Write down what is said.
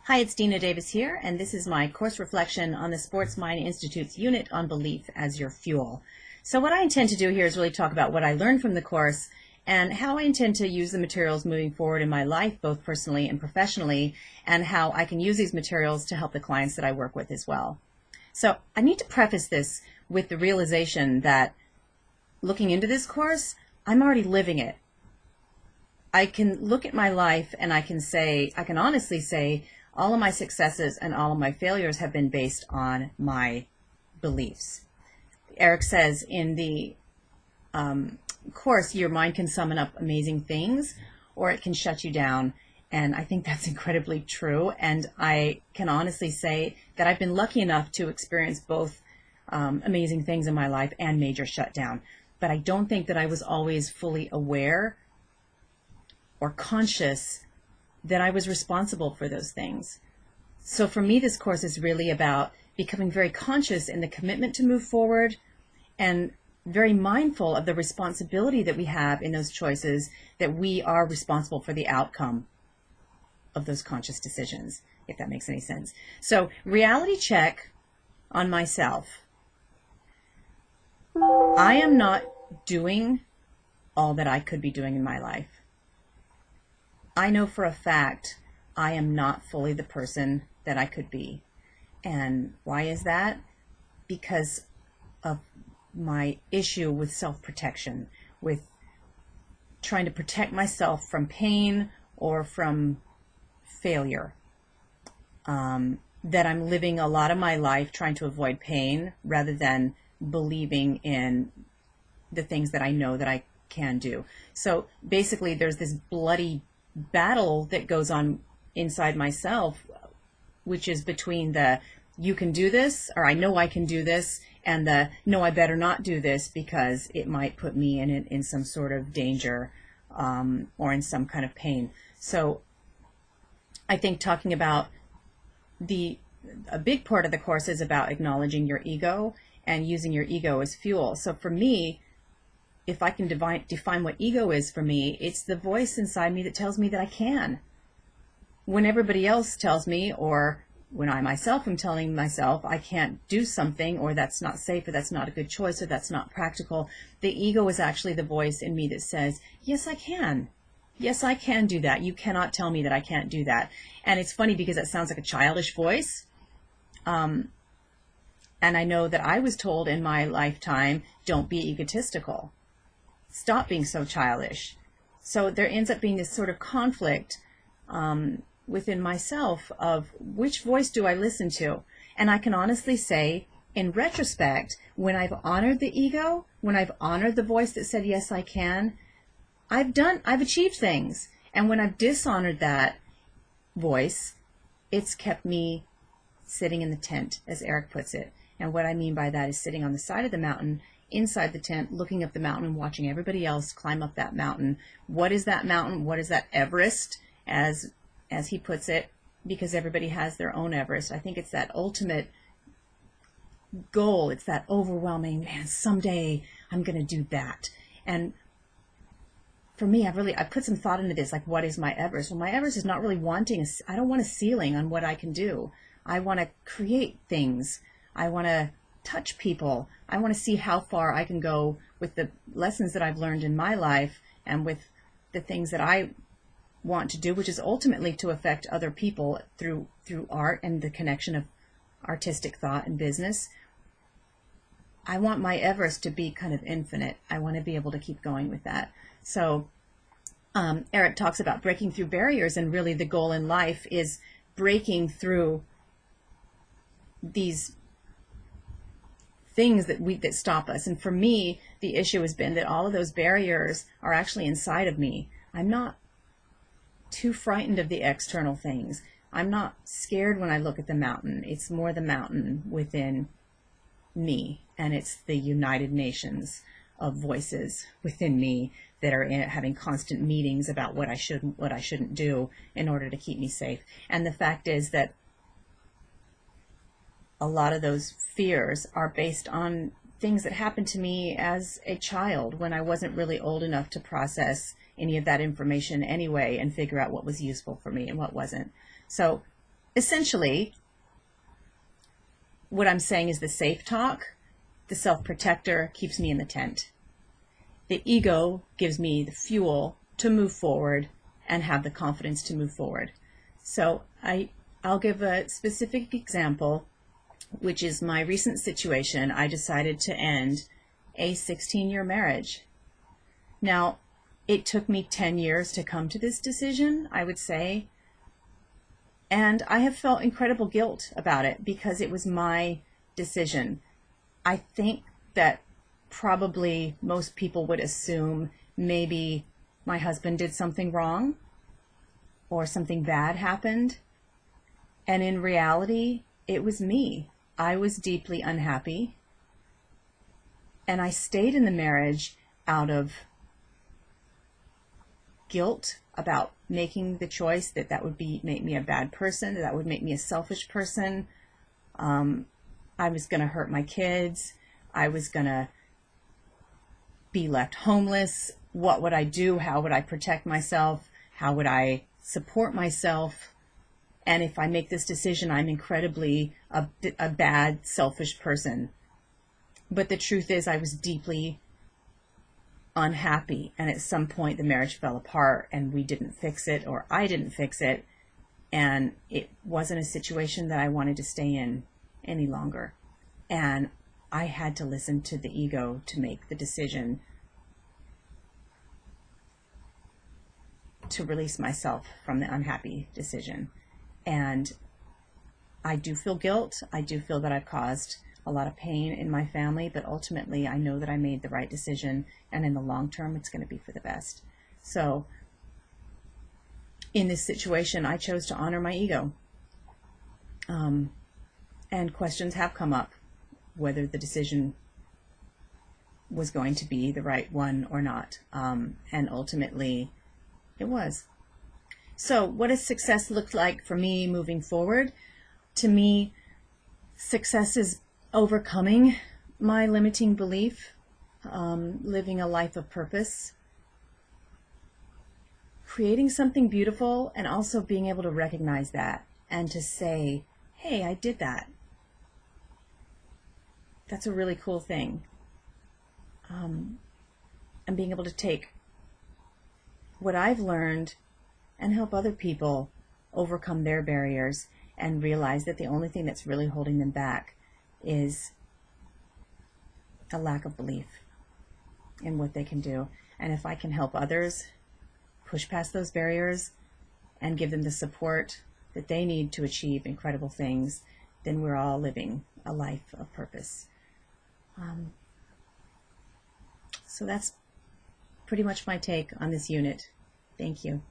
Hi, it's Dina Davis here, and this is my course reflection on the Sports Mind Institute's unit on belief as your fuel. So what I intend to do here is really talk about what I learned from the course and how I intend to use the materials moving forward in my life, both personally and professionally, and how I can use these materials to help the clients that I work with as well. So I need to preface this with the realization that looking into this course, I'm already living it. I can look at my life and I can honestly say all of my successes and all of my failures have been based on my beliefs. Eric says in the course, your mind can summon up amazing things or it can shut you down. And I think that's incredibly true. And I can honestly say that I've been lucky enough to experience both amazing things in my life and major shutdown. But I don't think that I was always fully aware or conscious that I was responsible for those things. So for me, this course is really about becoming very conscious in the commitment to move forward and very mindful of the responsibility that we have in those choices, that we are responsible for the outcome of those conscious decisions, if that makes any sense. So reality check on myself. I am not doing all that I could be doing in my life. I know for a fact I am not fully the person that I could be. And why is that? Because of my issue with self-protection, with trying to protect myself from pain or from failure. That I'm living a lot of my life trying to avoid pain rather than believing in the things that I know that I can do. So basically there's this bloody battle that goes on inside myself, which is between the you can do this, or I know I can do this, and the no, I better not do this because it might put me in some sort of danger or in some kind of pain. So I think talking about a big part of the course is about acknowledging your ego and using your ego as fuel. So for me, if I can define what ego is for me, it's the voice inside me that tells me that I can. When everybody else tells me, or when I myself am telling myself I can't do something, or that's not safe, or that's not a good choice, or that's not practical, the ego is actually the voice in me that says, yes, I can. Yes, I can do that. You cannot tell me that I can't do that. And it's funny because it sounds like a childish voice. And I know that I was told in my lifetime, don't be egotistical. Stop being so childish. So there ends up being this sort of conflict within myself of which voice do I listen to? And I can honestly say, in retrospect, when I've honored the ego, when I've honored the voice that said, yes, I can, I've achieved things. And when I've dishonored that voice, it's kept me sitting in the tent, as Eric puts it. And what I mean by that is sitting on the side of the mountain, inside the tent, looking up the mountain and watching everybody else climb up that mountain. What is that mountain? What is that Everest, as he puts it? Because everybody has their own Everest. I think it's that ultimate goal. It's that overwhelming, man, someday I'm going to do that. And for me, I put some thought into this, like, what is my Everest? Well, my Everest is not really I don't want a ceiling on what I can do. I want to create things. I want to touch people. I want to see how far I can go with the lessons that I've learned in my life and with the things that I want to do, which is ultimately to affect other people through art and the connection of artistic thought and business. I want my Everest to be kind of infinite. I want to be able to keep going with that. So Eric talks about breaking through barriers, and really the goal in life is breaking through these things that stop us. And for me, the issue has been that all of those barriers are actually inside of me. I'm not too frightened of the external things. I'm not scared when I look at the mountain. It's more the mountain within me, and it's the United Nations of voices within me that are having constant meetings about what I should and what I shouldn't do in order to keep me safe. And the fact is that a lot of those fears are based on things that happened to me as a child when I wasn't really old enough to process any of that information anyway and figure out what was useful for me and what wasn't. So essentially, what I'm saying is the safe talk, the self-protector keeps me in the tent. The ego gives me the fuel to move forward and have the confidence to move forward. So I'll give a specific example, which is my recent situation. I decided to end a 16-year marriage. Now, it took me 10 years to come to this decision, I would say. And I have felt incredible guilt about it because it was my decision. I think that probably most people would assume maybe my husband did something wrong or something bad happened. And in reality, it was me. I was deeply unhappy. And I stayed in the marriage out of guilt about making the choice that would make me a bad person, that would make me a selfish person. I was going to hurt my kids. I was going to be left homeless. What would I do? How would I protect myself? How would I support myself? And if I make this decision, I'm incredibly a bad, selfish person. But the truth is, I was deeply unhappy. And at some point, the marriage fell apart and we didn't fix it, or I didn't fix it. And it wasn't a situation that I wanted to stay in any longer. And I had to listen to the ego to make the decision to release myself from the unhappy decision. And I do feel guilt. I do feel that I've caused a lot of pain in my family, but ultimately I know that I made the right decision, and in the long term it's going to be for the best. So in this situation, I chose to honor my ego. And questions have come up whether the decision was going to be the right one or not. And ultimately it was. So what does success look like for me moving forward? To me, success is overcoming my limiting belief, living a life of purpose, creating something beautiful, and also being able to recognize that and to say, hey, I did that. That's a really cool thing. And being able to take what I've learned and help other people overcome their barriers and realize that the only thing that's really holding them back is a lack of belief in what they can do. And if I can help others push past those barriers and give them the support that they need to achieve incredible things, then we're all living a life of purpose. So that's pretty much my take on this unit. Thank you.